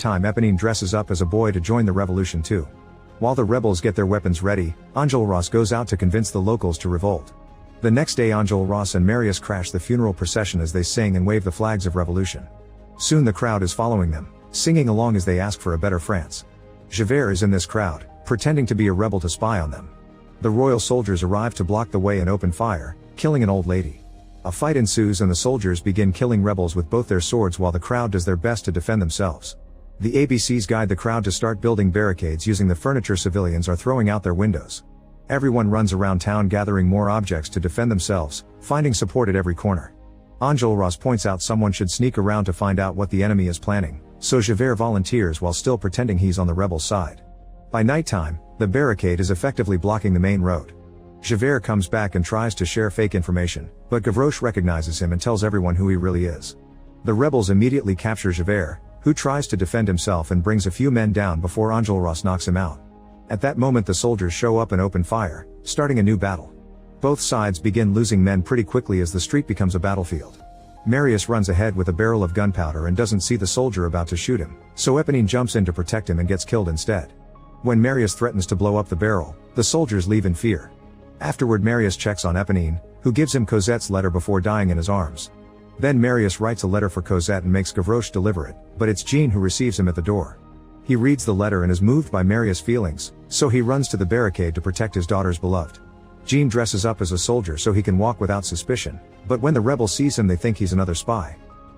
Time Eponine dresses up as a boy to join the revolution too. While the rebels get their weapons ready, Enjolras goes out to convince the locals to revolt. The next day Enjolras and Marius crash the funeral procession as they sing and wave the flags of revolution. Soon the crowd is following them, singing along as they ask for a better France. Javert is in this crowd, pretending to be a rebel to spy on them. The royal soldiers arrive to block the way and open fire, killing an old lady. A fight ensues and the soldiers begin killing rebels with both their swords while the crowd does their best to defend themselves. The ABCs guide the crowd to start building barricades using the furniture civilians are throwing out their windows. Everyone runs around town gathering more objects to defend themselves, finding support at every corner. Enjolras points out someone should sneak around to find out what the enemy is planning, so Javert volunteers while still pretending he's on the rebel side. By nighttime, the barricade is effectively blocking the main road. Javert comes back and tries to share fake information, but Gavroche recognizes him and tells everyone who he really is. The rebels immediately capture Javert, who tries to defend himself and brings a few men down before Enjolras knocks him out. At that moment the soldiers show up and open fire, starting a new battle. Both sides begin losing men pretty quickly as the street becomes a battlefield. Marius runs ahead with a barrel of gunpowder and doesn't see the soldier about to shoot him, so Eponine jumps in to protect him and gets killed instead. When Marius threatens to blow up the barrel, the soldiers leave in fear. Afterward Marius checks on Eponine, who gives him Cosette's letter before dying in his arms. Then Marius writes a letter for Cosette and makes Gavroche deliver it, but it's Jean who receives him at the door. He reads the letter and is moved by Marius' feelings, so he runs to the barricade to protect his daughter's beloved. Jean dresses up as a soldier so he can walk without suspicion, but when the rebel sees him they think he's another spy.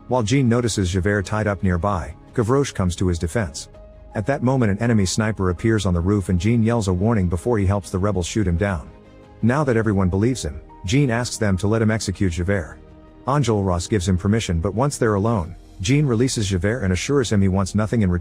While Jean notices Javert tied up nearby, Gavroche comes to his defense. At that moment an enemy sniper appears on the roof and Jean yells a warning before he helps the rebels shoot him down. Now that everyone believes him, Jean asks them to let him execute Javert. Enjolras gives him permission, but once they're alone, Jean releases Javert and assures him he wants nothing in return.